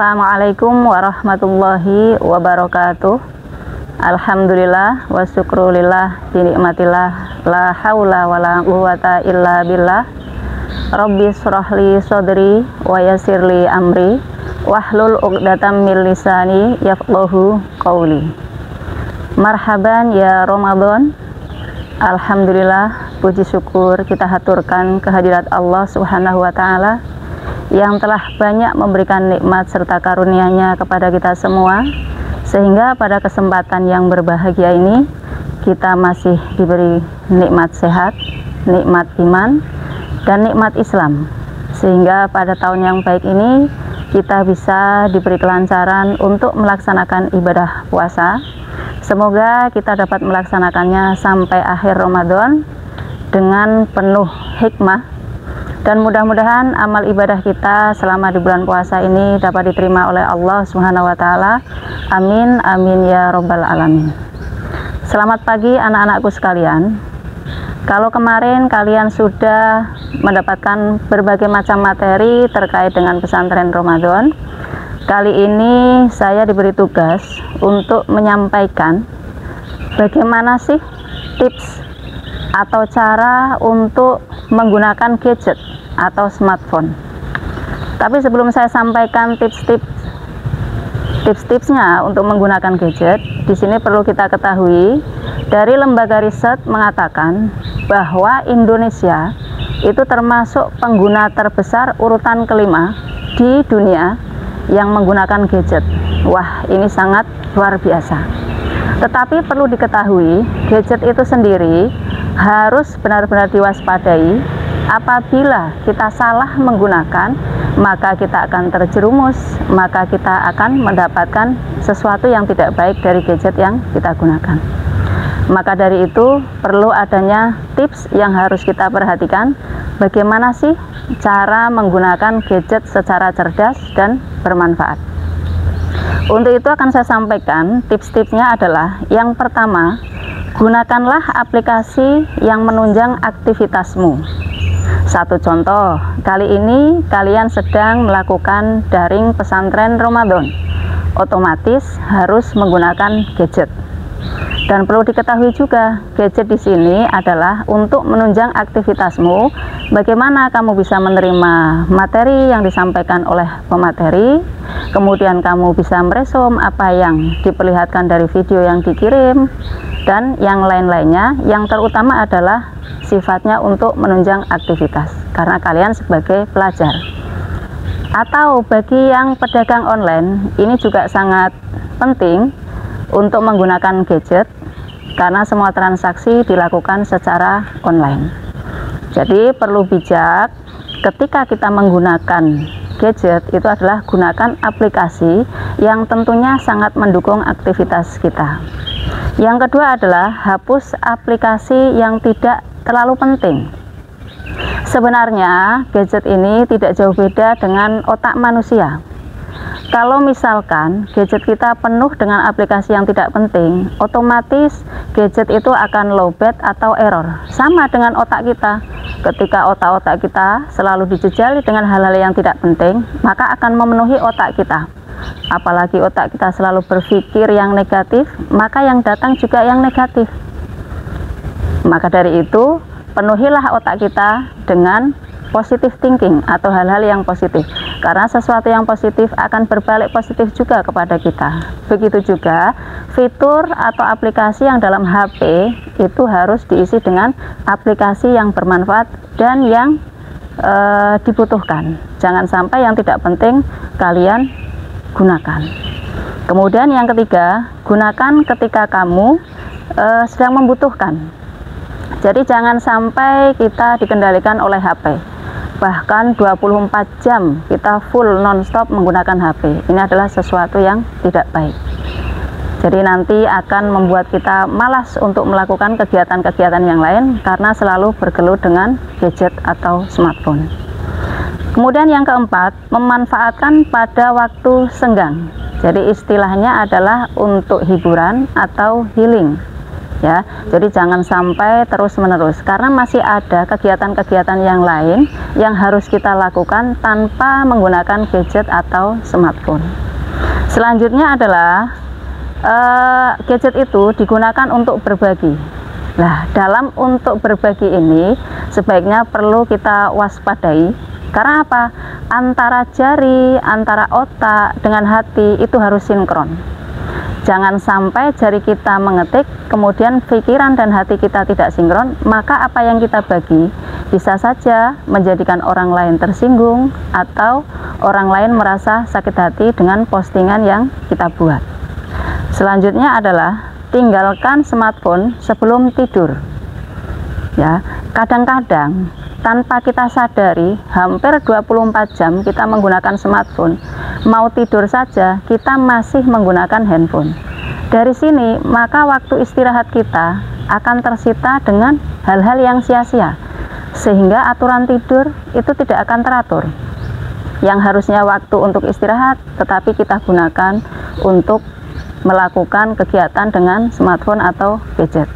Assalamualaikum warahmatullahi wabarakatuh. Alhamdulillah wa syukrulillah binikmatillah la haula wala quwata illa billah. Rabbi shrahli sadri wa yassirli amri wahlul 'uqdatam min lisani yafqahu qawli. Marhaban ya Ramadan. Alhamdulillah, puji syukur kita haturkan kehadirat Allah Subhanahu wa taala yang telah banyak memberikan nikmat serta karunia-Nya kepada kita semua, sehingga pada kesempatan yang berbahagia ini kita masih diberi nikmat sehat, nikmat iman, dan nikmat Islam, sehingga pada tahun yang baik ini kita bisa diberi kelancaran untuk melaksanakan ibadah puasa. Semoga kita dapat melaksanakannya sampai akhir Ramadan dengan penuh hikmah, dan mudah-mudahan amal ibadah kita selama di bulan puasa ini dapat diterima oleh Allah Subhanahu wa taala. Amin amin ya robbal alamin. Selamat pagi anak-anakku sekalian. Kalau kemarin kalian sudah mendapatkan berbagai macam materi terkait dengan pesantren Ramadan, kali ini saya diberi tugas untuk menyampaikan bagaimana sih tips atau cara untuk menggunakan gadget atau smartphone. Tapi sebelum saya sampaikan tips-tipsnya untuk menggunakan gadget, di sini perlu kita ketahui dari lembaga riset mengatakan bahwa Indonesia itu termasuk pengguna terbesar urutan kelima di dunia yang menggunakan gadget. Wah, ini sangat luar biasa. Tetapi perlu diketahui, gadget itu sendiri harus benar-benar diwaspadai. Apabila kita salah menggunakan, maka kita akan terjerumus, maka kita akan mendapatkan sesuatu yang tidak baik dari gadget yang kita gunakan. Maka dari itu perlu adanya tips yang harus kita perhatikan, bagaimana sih cara menggunakan gadget secara cerdas dan bermanfaat. Untuk itu akan saya sampaikan tips-tipsnya adalah, yang pertama, gunakanlah aplikasi yang menunjang aktivitasmu. Satu contoh, kali ini kalian sedang melakukan daring pesantren Ramadan, otomatis harus menggunakan gadget. Dan perlu diketahui juga, gadget di sini adalah untuk menunjang aktivitasmu. Bagaimana kamu bisa menerima materi yang disampaikan oleh pemateri, kemudian kamu bisa meresum apa yang diperlihatkan dari video yang dikirim, dan yang lain-lainnya. Yang terutama adalah sifatnya untuk menunjang aktivitas, karena kalian sebagai pelajar. Atau bagi yang pedagang online, ini juga sangat penting untuk menggunakan gadget, karena semua transaksi dilakukan secara online. Jadi perlu bijak ketika kita menggunakan gadget, itu adalah gunakan aplikasi yang tentunya sangat mendukung aktivitas kita. Yang kedua adalah hapus aplikasi yang tidak terlalu penting. Sebenarnya gadget ini tidak jauh beda dengan otak manusia. Kalau misalkan gadget kita penuh dengan aplikasi yang tidak penting, otomatis gadget itu akan lowbat atau error. Sama dengan otak kita. Ketika otak-otak kita selalu dijejali dengan hal-hal yang tidak penting, maka akan memenuhi otak kita. Apalagi otak kita selalu berpikir yang negatif, maka yang datang juga yang negatif. Maka dari itu, penuhilah otak kita dengan positive thinking atau hal-hal yang positif, karena sesuatu yang positif akan berbalik positif juga kepada kita. Begitu juga fitur atau aplikasi yang dalam HP itu harus diisi dengan aplikasi yang bermanfaat dan yang dibutuhkan. Jangan sampai yang tidak penting kalian gunakan. Kemudian yang ketiga, gunakan ketika kamu sedang membutuhkan. Jadi jangan sampai kita dikendalikan oleh HP. Bahkan 24 jam kita full non-stop menggunakan HP. Ini adalah sesuatu yang tidak baik. Jadi nanti akan membuat kita malas untuk melakukan kegiatan-kegiatan yang lain, karena selalu bergelut dengan gadget atau smartphone. Kemudian yang keempat, memanfaatkan pada waktu senggang. Jadi istilahnya adalah untuk hiburan atau healing. ya. Jadi jangan sampai terus-menerus, karena masih ada kegiatan-kegiatan yang lain yang harus kita lakukan tanpa menggunakan gadget atau smartphone. Selanjutnya adalah gadget itu digunakan untuk berbagi. Nah, dalam untuk berbagi ini sebaiknya perlu kita waspadai. Karena apa? Antara jari, antara otak dengan hati itu harus sinkron. Jangan sampai jari kita mengetik, kemudian pikiran dan hati kita tidak sinkron, maka apa yang kita bagi bisa saja menjadikan orang lain tersinggung atau orang lain merasa sakit hati dengan postingan yang kita buat. Selanjutnya adalah tinggalkan smartphone sebelum tidur. Ya, kadang-kadang tanpa kita sadari hampir 24 jam kita menggunakan smartphone. Mau tidur saja kita masih menggunakan handphone. Dari sini maka waktu istirahat kita akan tersita dengan hal-hal yang sia-sia, sehingga aturan tidur itu tidak akan teratur. Yang harusnya waktu untuk istirahat tetapi kita gunakan untuk melakukan kegiatan dengan smartphone atau gadget.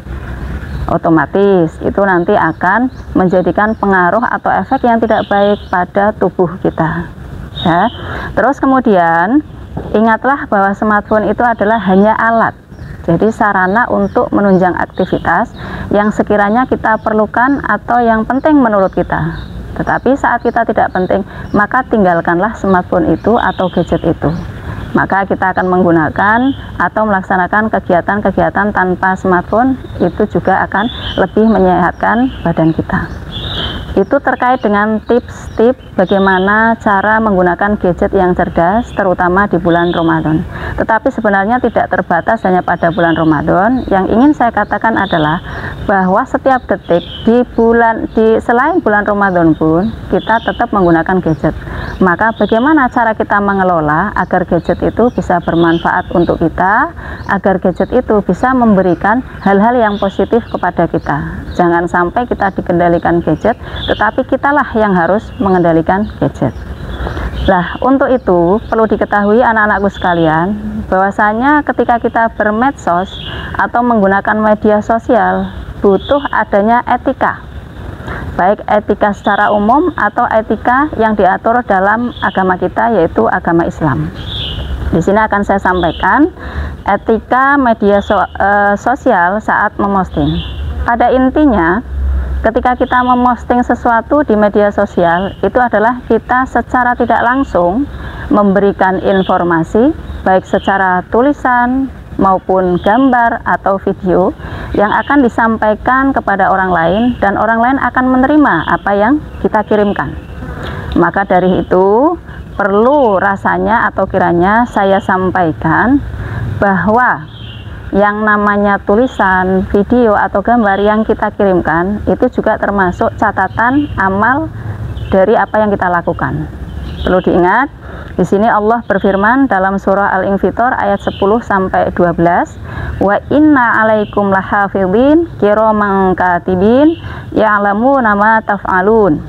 Otomatis itu nanti akan menjadikan pengaruh atau efek yang tidak baik pada tubuh kita, ya. Terus kemudian ingatlah bahwa smartphone itu adalah hanya alat, jadi sarana untuk menunjang aktivitas yang sekiranya kita perlukan atau yang penting menurut kita. Tetapi saat kita tidak penting, maka tinggalkanlah smartphone itu atau gadget itu. Maka kita akan menggunakan atau melaksanakan kegiatan-kegiatan tanpa smartphone, itu juga akan lebih menyehatkan badan kita. Itu terkait dengan tips-tips bagaimana cara menggunakan gadget yang cerdas, terutama di bulan Ramadan. Tetapi sebenarnya tidak terbatas hanya pada bulan Ramadan. Yang ingin saya katakan adalah bahwa setiap detik selain bulan Ramadan pun kita tetap menggunakan gadget. Maka bagaimana cara kita mengelola agar gadget itu bisa bermanfaat untuk kita, agar gadget itu bisa memberikan hal-hal yang positif kepada kita. Jangan sampai kita dikendalikan gadget, tetapi kitalah yang harus mengendalikan gadget. Nah, untuk itu perlu diketahui anak-anakku sekalian, bahwasanya ketika kita bermedsos atau menggunakan media sosial, butuh adanya etika. Baik etika secara umum atau etika yang diatur dalam agama kita, yaitu agama Islam. Di sini akan saya sampaikan etika media sosial saat memosting. Pada intinya, ketika kita memosting sesuatu di media sosial, itu adalah kita secara tidak langsung memberikan informasi, baik secara tulisan maupun gambar atau video yang akan disampaikan kepada orang lain, dan orang lain akan menerima apa yang kita kirimkan. Maka dari itu perlu rasanya atau kiranya saya sampaikan bahwa yang namanya tulisan, video atau gambar yang kita kirimkan itu juga termasuk catatan amal dari apa yang kita lakukan. Perlu diingat, di sini Allah berfirman dalam surah Al-Infitor ayat 10 sampai 12, wa inna alaikum lahafidhin kiraman katibin ya'lamuna ma taf'alun.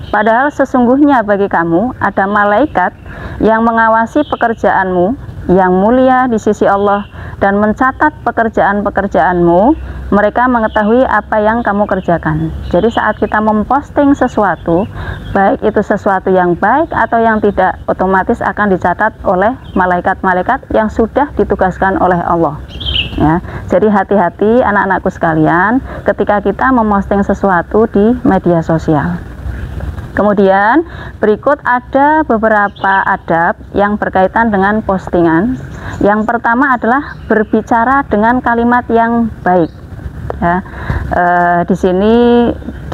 Padahal sesungguhnya bagi kamu ada malaikat yang mengawasi pekerjaanmu yang mulia di sisi Allah dan mencatat pekerjaan-pekerjaanmu. Mereka mengetahui apa yang kamu kerjakan. Jadi saat kita memposting sesuatu, baik itu sesuatu yang baik atau yang tidak, otomatis akan dicatat oleh malaikat-malaikat yang sudah ditugaskan oleh Allah, ya. Jadi hati-hati anak-anakku sekalian ketika kita memposting sesuatu di media sosial. Kemudian berikut ada beberapa adab yang berkaitan dengan postingan. Yang pertama adalah berbicara dengan kalimat yang baik. Ya, di sini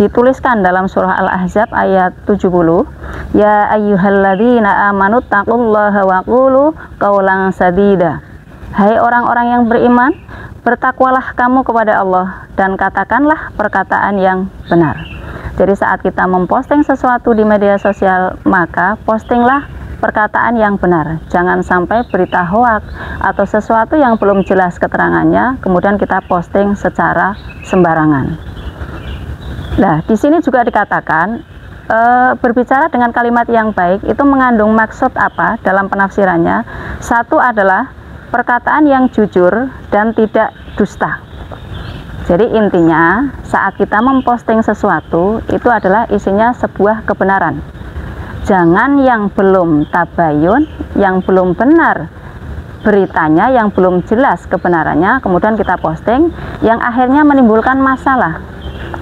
dituliskan dalam surah Al-Ahzab ayat 70, ya ayyuhalladzina amanu taqullaha wa qulu qaulan sadida. Hai orang-orang yang beriman, bertakwalah kamu kepada Allah dan katakanlah perkataan yang benar. Jadi saat kita memposting sesuatu di media sosial, maka postinglah perkataan yang benar. Jangan sampai berita hoak atau sesuatu yang belum jelas keterangannya kemudian kita posting secara sembarangan. Nah, di sini juga dikatakan berbicara dengan kalimat yang baik itu mengandung maksud apa dalam penafsirannya. Satu adalah perkataan yang jujur dan tidak dusta. Jadi intinya saat kita memposting sesuatu itu adalah isinya sebuah kebenaran. Jangan yang belum tabayun, yang belum benar beritanya, yang belum jelas kebenarannya, kemudian kita posting yang akhirnya menimbulkan masalah.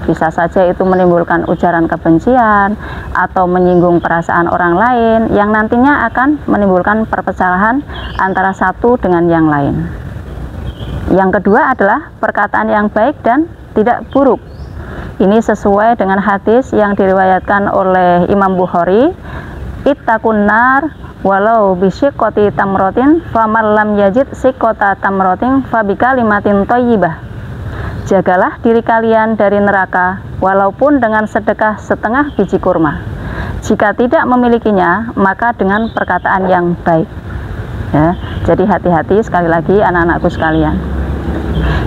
Bisa saja itu menimbulkan ujaran kebencian atau menyinggung perasaan orang lain yang nantinya akan menimbulkan perpecahan antara satu dengan yang lain. Yang kedua adalah perkataan yang baik dan tidak buruk. Ini sesuai dengan hadis yang diriwayatkan oleh Imam Bukhari, ittaqun nar walau bisyiqqati tamratin faman lam yajid shiqqata tamratin fabikalimatin thayyibah. Jagalah diri kalian dari neraka walaupun dengan sedekah setengah biji kurma. Jika tidak memilikinya, maka dengan perkataan yang baik. Ya, jadi hati-hati sekali lagi anak-anakku sekalian.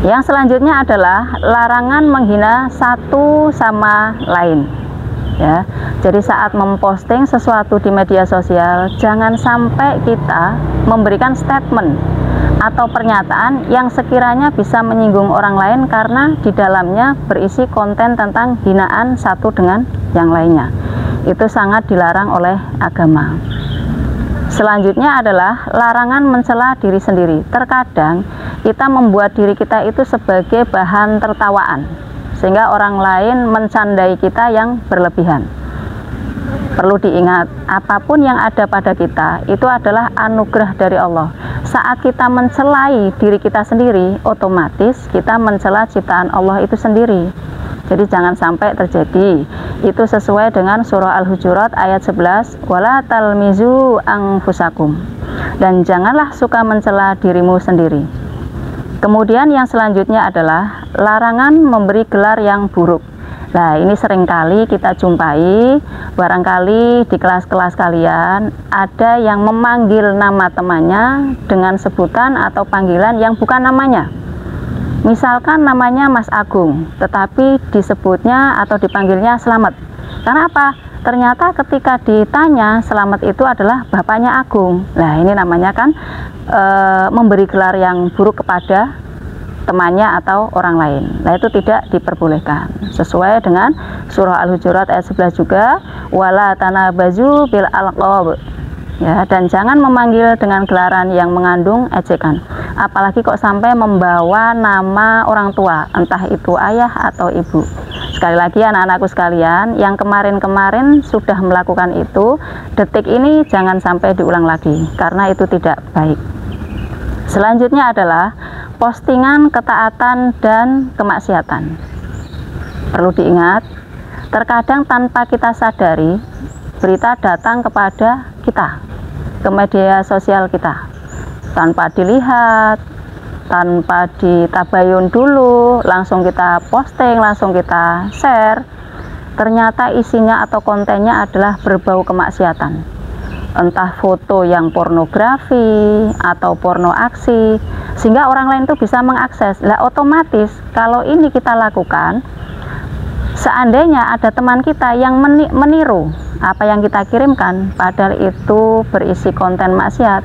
Yang selanjutnya adalah larangan menghina satu sama lain. Ya, jadi saat memposting sesuatu di media sosial, jangan sampai kita memberikan statement atau pernyataan yang sekiranya bisa menyinggung orang lain karena di dalamnya berisi konten tentang hinaan satu dengan yang lainnya. Itu sangat dilarang oleh agama. Selanjutnya adalah larangan mencela diri sendiri. Terkadang kita membuat diri kita itu sebagai bahan tertawaan sehingga orang lain mencandai kita yang berlebihan. Perlu diingat, apapun yang ada pada kita itu adalah anugerah dari Allah. Saat kita mencelai diri kita sendiri, otomatis kita mencela ciptaan Allah itu sendiri. Jadi jangan sampai terjadi. Itu sesuai dengan surah Al-Hujurat ayat 11, wala talmizu anfusakum. Dan janganlah suka mencela dirimu sendiri. Kemudian yang selanjutnya adalah larangan memberi gelar yang buruk. Nah, ini seringkali kita jumpai, barangkali di kelas-kelas kalian ada yang memanggil nama temannya dengan sebutan atau panggilan yang bukan namanya. Misalkan namanya Mas Agung, tetapi disebutnya atau dipanggilnya Slamet. Karena apa? Ternyata ketika ditanya, Slamet itu adalah bapaknya Agung. Nah, ini namanya kan memberi gelar yang buruk kepada temannya atau orang lain. Nah, itu tidak diperbolehkan. Sesuai dengan surah Al-Hujurat ayat 11 juga, wala tanabazu bil alqab. Ya, dan jangan memanggil dengan gelaran yang mengandung ejekan. Apalagi kok sampai membawa nama orang tua, entah itu ayah atau ibu. Sekali lagi anak-anakku sekalian, yang kemarin-kemarin sudah melakukan itu, detik ini jangan sampai diulang lagi, karena itu tidak baik. Selanjutnya adalah postingan ketaatan dan kemaksiatan. Perlu diingat, terkadang tanpa kita sadari, berita datang kepada kita, ke media sosial kita, tanpa dilihat, tanpa ditabayun dulu, langsung kita posting, langsung kita share. Ternyata isinya atau kontennya adalah berbau kemaksiatan. Entah foto yang pornografi atau porno aksi, sehingga orang lain itu bisa mengakses. Lah, otomatis kalau ini kita lakukan, seandainya ada teman kita yang meniru apa yang kita kirimkan, padahal itu berisi konten maksiat,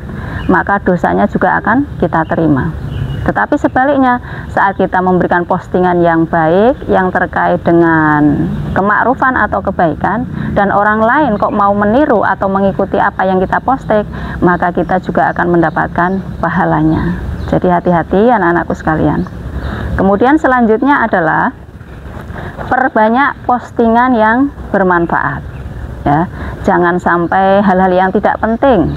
maka dosanya juga akan kita terima. Tetapi sebaliknya, saat kita memberikan postingan yang baik, yang terkait dengan kemakrufan atau kebaikan, dan orang lain kok mau meniru atau mengikuti apa yang kita posting, maka kita juga akan mendapatkan pahalanya. Jadi hati-hati anak-anakku sekalian. Kemudian selanjutnya adalah perbanyak postingan yang bermanfaat. Ya, jangan sampai hal-hal yang tidak penting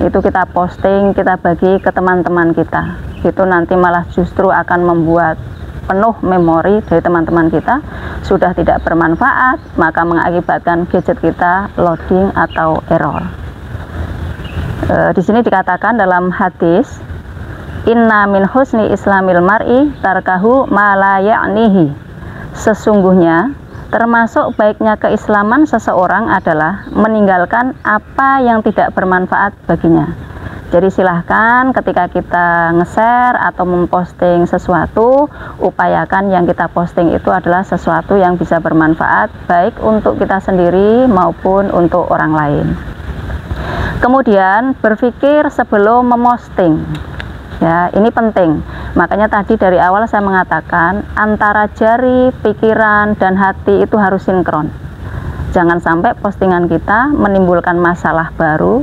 itu kita posting, kita bagi ke teman-teman kita. Itu nanti malah justru akan membuat penuh memori dari teman-teman kita, sudah tidak bermanfaat, maka mengakibatkan gadget kita loading atau error. Di sini dikatakan dalam hadis, inna min husni islamil mar'i tarkahu ma la ya'nihi. Sesungguhnya termasuk baiknya keislaman seseorang adalah meninggalkan apa yang tidak bermanfaat baginya. Jadi silahkan ketika kita nge-share atau memposting sesuatu, upayakan yang kita posting itu adalah sesuatu yang bisa bermanfaat baik untuk kita sendiri maupun untuk orang lain. Kemudian berpikir sebelum memposting. Ya, ini penting. Makanya tadi dari awal saya mengatakan antara jari, pikiran, dan hati itu harus sinkron. Jangan sampai postingan kita menimbulkan masalah baru,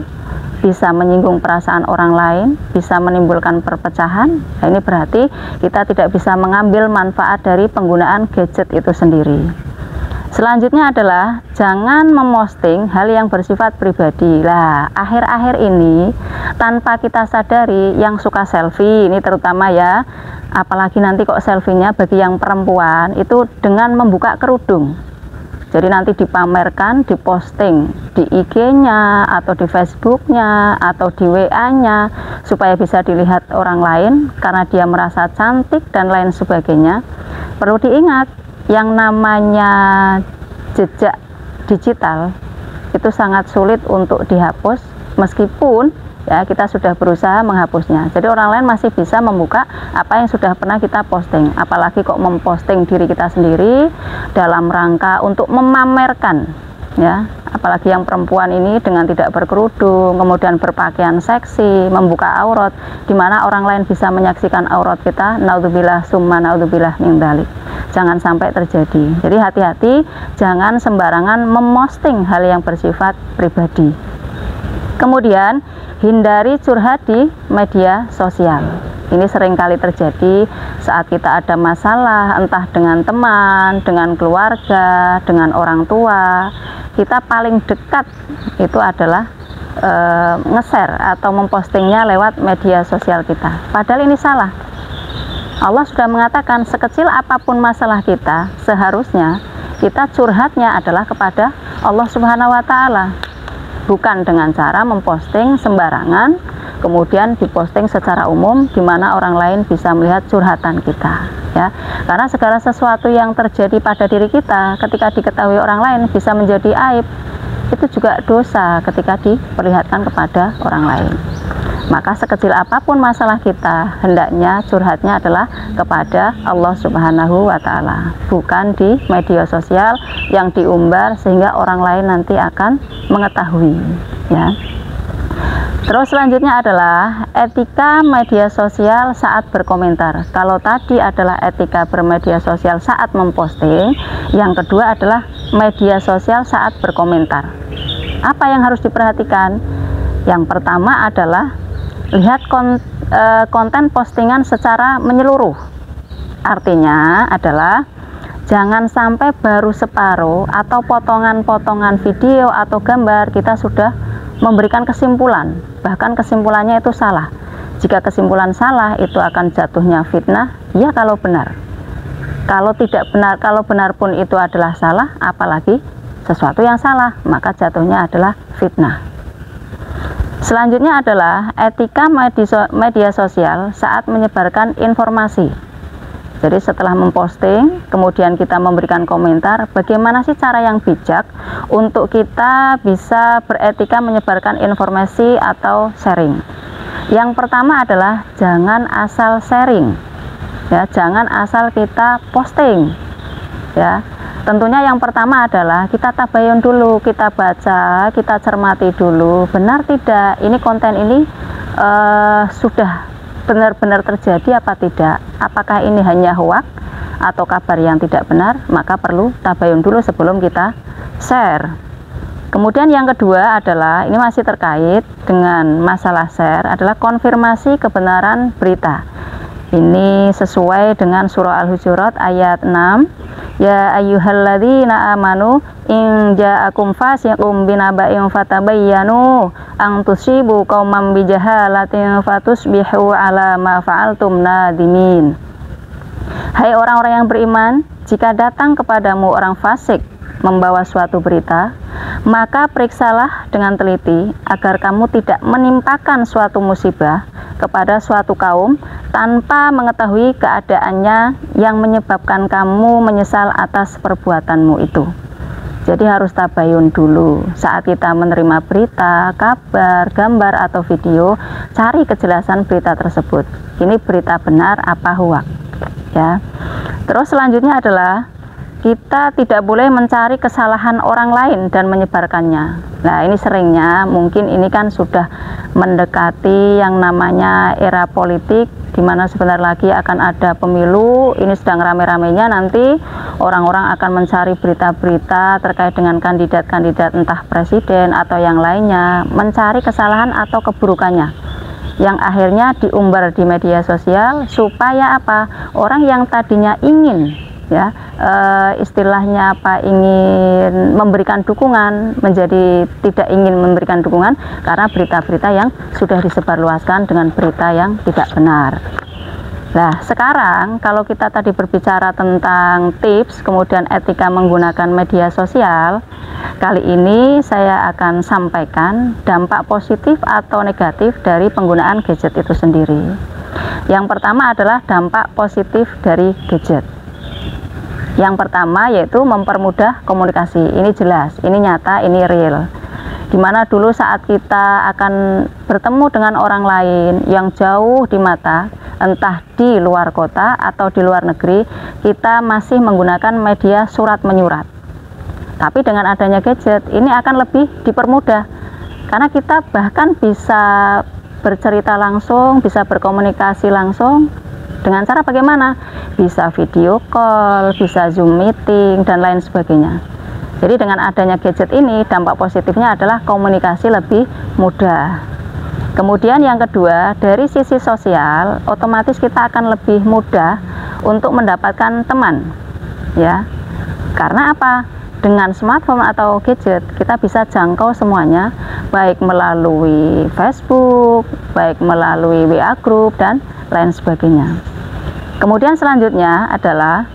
bisa menyinggung perasaan orang lain, bisa menimbulkan perpecahan. Nah, ini berarti kita tidak bisa mengambil manfaat dari penggunaan gadget itu sendiri. Selanjutnya adalah jangan memposting hal yang bersifat pribadi. Lah, akhir-akhir ini tanpa kita sadari yang suka selfie, ini terutama ya, apalagi nanti kok selfie-nya bagi yang perempuan itu dengan membuka kerudung. Jadi nanti dipamerkan, diposting di IG-nya atau di Facebook-nya atau di WA-nya supaya bisa dilihat orang lain karena dia merasa cantik dan lain sebagainya. Perlu diingat, yang namanya jejak digital itu sangat sulit untuk dihapus meskipun ya kita sudah berusaha menghapusnya. Jadi orang lain masih bisa membuka apa yang sudah pernah kita posting, apalagi kok memposting diri kita sendiri dalam rangka untuk memamerkan ya, apalagi yang perempuan ini dengan tidak berkerudung, kemudian berpakaian seksi, membuka aurat, di mana orang lain bisa menyaksikan aurat kita. Naudzubillah summa naudzubillah min dzalik. Jangan sampai terjadi. Jadi hati-hati, jangan sembarangan memposting hal yang bersifat pribadi. Kemudian hindari curhat di media sosial. Ini seringkali terjadi saat kita ada masalah, entah dengan teman, dengan keluarga, dengan orang tua. Kita paling dekat itu adalah nge-share atau mempostingnya lewat media sosial kita. Padahal ini salah. Allah sudah mengatakan sekecil apapun masalah kita, seharusnya kita curhatnya adalah kepada Allah Subhanahu wa Ta'ala, bukan dengan cara memposting sembarangan kemudian diposting secara umum di mana orang lain bisa melihat curhatan kita ya. Karena segala sesuatu yang terjadi pada diri kita ketika diketahui orang lain bisa menjadi aib, itu juga dosa ketika diperlihatkan kepada orang lain. Maka sekecil apapun masalah kita, hendaknya curhatnya adalah kepada Allah Subhanahu wa Ta'ala, bukan di media sosial yang diumbar sehingga orang lain nanti akan mengetahui ya. Terus selanjutnya adalah etika media sosial saat berkomentar. Kalau tadi adalah etika bermedia sosial saat memposting, yang kedua adalah media sosial saat berkomentar. Apa yang harus diperhatikan? Yang pertama adalah lihat konten postingan secara menyeluruh. Artinya adalah jangan sampai baru separuh atau potongan-potongan video atau gambar kita sudah memberikan kesimpulan, bahkan kesimpulannya itu salah. Jika kesimpulan salah, itu akan jatuhnya fitnah, ya kalau benar. Kalau tidak benar, kalau benar pun itu adalah salah, apalagi sesuatu yang salah, maka jatuhnya adalah fitnah. Selanjutnya adalah etika media sosial saat menyebarkan informasi. Jadi setelah memposting, kemudian kita memberikan komentar, bagaimana sih cara yang bijak untuk kita bisa beretika menyebarkan informasi atau sharing. Yang pertama adalah jangan asal sharing, ya, jangan asal kita posting, ya. Tentunya yang pertama adalah kita tabayun dulu, kita baca, kita cermati dulu, benar tidak ini konten ini sudah benar-benar terjadi apa tidak, apakah ini hanya hoax atau kabar yang tidak benar, maka perlu tabayun dulu sebelum kita share. Kemudian yang kedua adalah, ini masih terkait dengan masalah share, adalah konfirmasi kebenaran berita. Ini sesuai dengan surah Al-Hujurat ayat 6. Ya ayyuhalladzina amanu in ja'akum fasiqum binaba'in fatabayyanu an tusibu qauman bijahalatin fatusbihu ala ma fa'altum nadimin. Hai orang-orang yang beriman, jika datang kepadamu orang fasik membawa suatu berita, maka periksalah dengan teliti agar kamu tidak menimpakan suatu musibah kepada suatu kaum tanpa mengetahui keadaannya yang menyebabkan kamu menyesal atas perbuatanmu itu. Jadi harus tabayun dulu saat kita menerima berita, kabar, gambar atau video, cari kejelasan berita tersebut. Ini berita benar apa hoax, ya. Terus selanjutnya adalah kita tidak boleh mencari kesalahan orang lain dan menyebarkannya. Nah, ini seringnya mungkin ini kan sudah mendekati yang namanya era politik, di mana sebentar lagi akan ada pemilu. Ini sedang rame-ramenya, nanti orang-orang akan mencari berita-berita terkait dengan kandidat-kandidat entah presiden atau yang lainnya, mencari kesalahan atau keburukannya, yang akhirnya diumbar di media sosial supaya apa? Orang yang tadinya ingin istilahnya apa, ingin memberikan dukungan menjadi tidak ingin memberikan dukungan karena berita-berita yang sudah disebarluaskan dengan berita yang tidak benar. Nah, sekarang kalau kita tadi berbicara tentang tips kemudian etika menggunakan media sosial, kali ini saya akan sampaikan dampak positif atau negatif dari penggunaan gadget itu sendiri. Yang pertama adalah dampak positif dari gadget. Yang pertama yaitu mempermudah komunikasi. Ini jelas, ini nyata, ini real. Dimana dulu saat kita akan bertemu dengan orang lain yang jauh di mata, entah di luar kota atau di luar negeri, kita masih menggunakan media surat menyurat. Tapi dengan adanya gadget, ini akan lebih dipermudah. Karena kita bahkan bisa bercerita langsung, bisa berkomunikasi langsung. Dengan cara bagaimana? Bisa video call, bisa Zoom meeting, dan lain sebagainya. Jadi dengan adanya gadget ini, dampak positifnya adalah komunikasi lebih mudah. Kemudian yang kedua, dari sisi sosial, otomatis kita akan lebih mudah untuk mendapatkan teman. Ya, karena apa? Dengan smartphone atau gadget, kita bisa jangkau semuanya, baik melalui Facebook, baik melalui WA Group, dan lain sebagainya. Kemudian selanjutnya adalah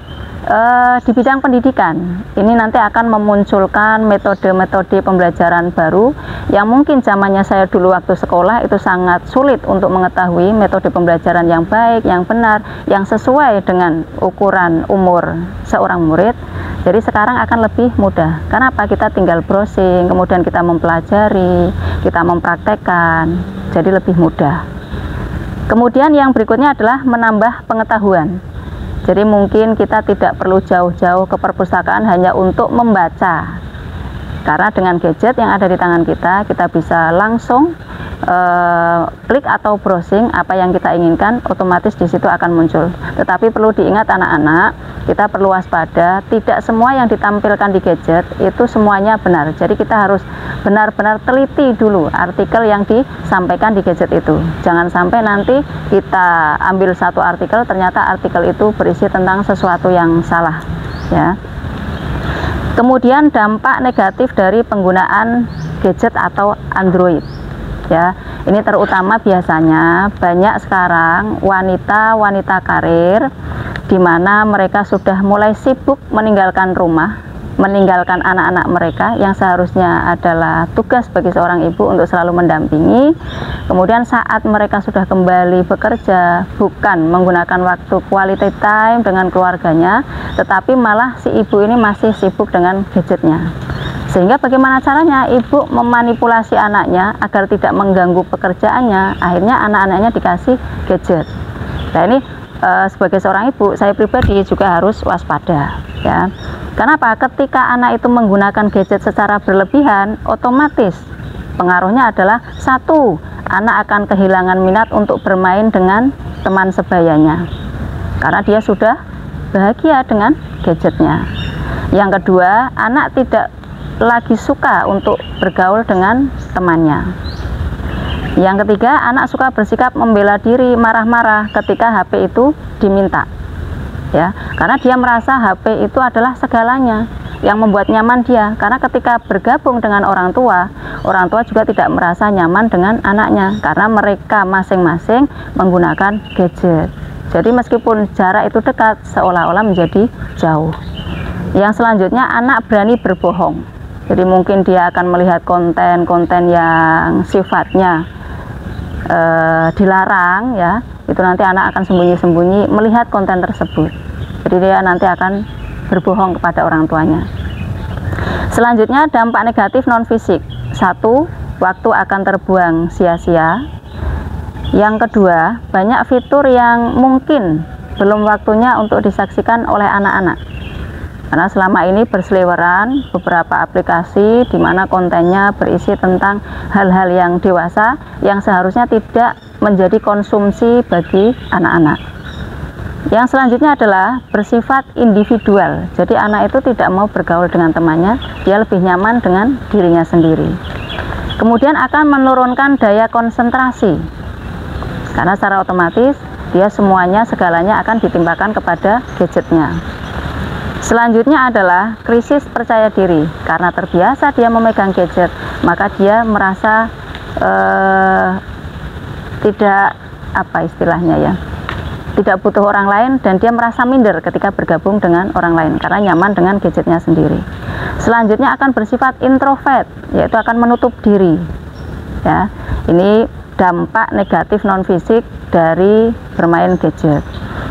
di bidang pendidikan. Ini nanti akan memunculkan metode-metode pembelajaran baru yang mungkin zamannya saya dulu waktu sekolah itu sangat sulit untuk mengetahui metode pembelajaran yang baik, yang benar, yang sesuai dengan ukuran umur seorang murid. Jadi sekarang akan lebih mudah. Kenapa? Kita tinggal browsing, kemudian kita mempelajari, kita mempraktekkan, jadi lebih mudah. Kemudian yang berikutnya adalah menambah pengetahuan. Jadi mungkin kita tidak perlu jauh-jauh ke perpustakaan hanya untuk membaca. Karena dengan gadget yang ada di tangan kita, kita bisa langsung klik atau browsing apa yang kita inginkan, otomatis di situ akan muncul. Tetapi perlu diingat anak-anak, kita perlu waspada, tidak semua yang ditampilkan di gadget itu semuanya benar. Jadi kita harus benar-benar teliti dulu artikel yang disampaikan di gadget itu. Jangan sampai nanti kita ambil satu artikel, ternyata artikel itu berisi tentang sesuatu yang salah, ya. Kemudian dampak negatif dari penggunaan gadget atau Android. Ya, ini terutama biasanya banyak sekarang wanita-wanita karir di mana mereka sudah mulai sibuk meninggalkan rumah, meninggalkan anak-anak mereka yang seharusnya adalah tugas bagi seorang ibu untuk selalu mendampingi. Kemudian saat mereka sudah kembali bekerja, bukan menggunakan waktu quality time dengan keluarganya, tetapi malah si ibu ini masih sibuk dengan gadgetnya. Sehingga bagaimana caranya ibu memanipulasi anaknya agar tidak mengganggu pekerjaannya, akhirnya anak-anaknya dikasih gadget. Nah ini sebagai seorang ibu, saya pribadi juga harus waspada, ya. Kenapa? Ketika anak itu menggunakan gadget secara berlebihan, otomatis pengaruhnya adalah satu, anak akan kehilangan minat untuk bermain dengan teman sebayanya karena dia sudah bahagia dengan gadgetnya. Yang kedua, anak tidak lagi suka untuk bergaul dengan temannya. Yang ketiga, anak suka bersikap membela diri, marah-marah ketika HP itu diminta, ya, karena dia merasa HP itu adalah segalanya yang membuat nyaman dia. Karena ketika bergabung dengan orang tua juga tidak merasa nyaman dengan anaknya karena mereka masing-masing menggunakan gadget. Jadi meskipun jarak itu dekat, seolah-olah menjadi jauh. Yang selanjutnya, anak berani berbohong. Jadi mungkin dia akan melihat konten-konten yang sifatnya dilarang, ya, itu nanti anak akan sembunyi-sembunyi melihat konten tersebut. Jadi dia nanti akan berbohong kepada orang tuanya. Selanjutnya, dampak negatif non fisik. Satu, waktu akan terbuang sia-sia. Yang kedua, banyak fitur yang mungkin belum waktunya untuk disaksikan oleh anak-anak. Karena selama ini berseliweran beberapa aplikasi di mana kontennya berisi tentang hal-hal yang dewasa yang seharusnya tidak menjadi konsumsi bagi anak-anak. Yang selanjutnya adalah bersifat individual. Jadi anak itu tidak mau bergaul dengan temannya, dia lebih nyaman dengan dirinya sendiri. Kemudian akan menurunkan daya konsentrasi. Karena secara otomatis dia semuanya segalanya akan ditimpakan kepada gadgetnya. Selanjutnya adalah krisis percaya diri. Karena terbiasa dia memegang gadget, maka dia merasa tidak tidak butuh orang lain, dan dia merasa minder ketika bergabung dengan orang lain karena nyaman dengan gadgetnya sendiri. Selanjutnya akan bersifat introvert, yaitu akan menutup diri. Ya, ini dampak negatif non fisik dari bermain gadget.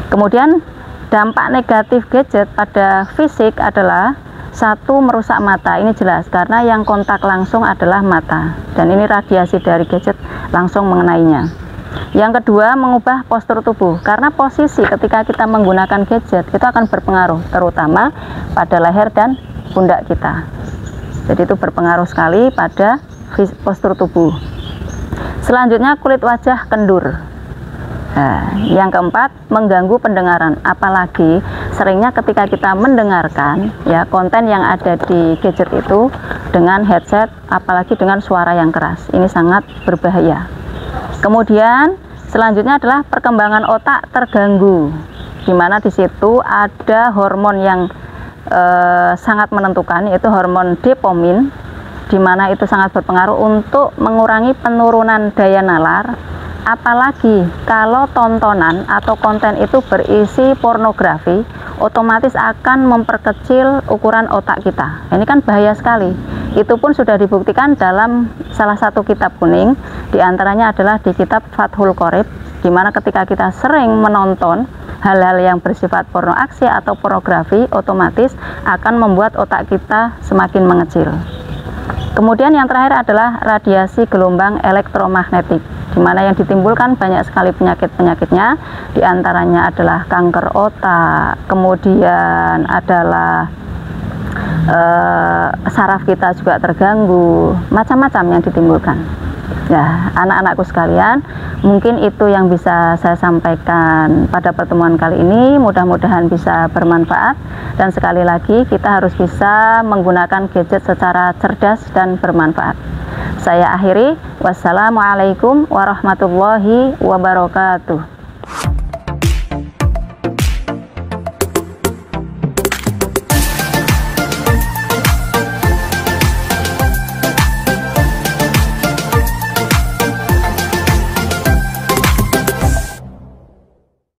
Kemudian dampak negatif gadget pada fisik adalah satu, merusak mata. Ini jelas karena yang kontak langsung adalah mata, dan ini radiasi dari gadget langsung mengenainya. Yang kedua, mengubah postur tubuh, karena posisi ketika kita menggunakan gadget itu akan berpengaruh terutama pada leher dan pundak kita. Jadi itu berpengaruh sekali pada postur tubuh. Selanjutnya, kulit wajah kendur. Nah, yang keempat, mengganggu pendengaran. Apalagi seringnya ketika kita mendengarkan ya konten yang ada di gadget itu dengan headset, apalagi dengan suara yang keras. Ini sangat berbahaya. Kemudian selanjutnya adalah perkembangan otak terganggu, di mana di situ ada hormon yang sangat menentukan, yaitu hormon dopamin, di mana itu sangat berpengaruh untuk mengurangi penurunan daya nalar. Apalagi kalau tontonan atau konten itu berisi pornografi, otomatis akan memperkecil ukuran otak kita. Ini kan bahaya sekali. Itu pun sudah dibuktikan dalam salah satu kitab kuning, diantaranya adalah di kitab Fathul Qorib, di mana ketika kita sering menonton hal-hal yang bersifat porno aksi atau pornografi, otomatis akan membuat otak kita semakin mengecil. Kemudian yang terakhir adalah radiasi gelombang elektromagnetik, di mana yang ditimbulkan banyak sekali penyakit-penyakitnya, diantaranya adalah kanker otak, kemudian adalah saraf kita juga terganggu, macam-macam yang ditimbulkan. Ya, anak-anakku sekalian, mungkin itu yang bisa saya sampaikan pada pertemuan kali ini. Mudah-mudahan bisa bermanfaat, dan sekali lagi kita harus bisa menggunakan gadget secara cerdas dan bermanfaat. Saya akhiri, wassalamualaikum warahmatullahi wabarakatuh.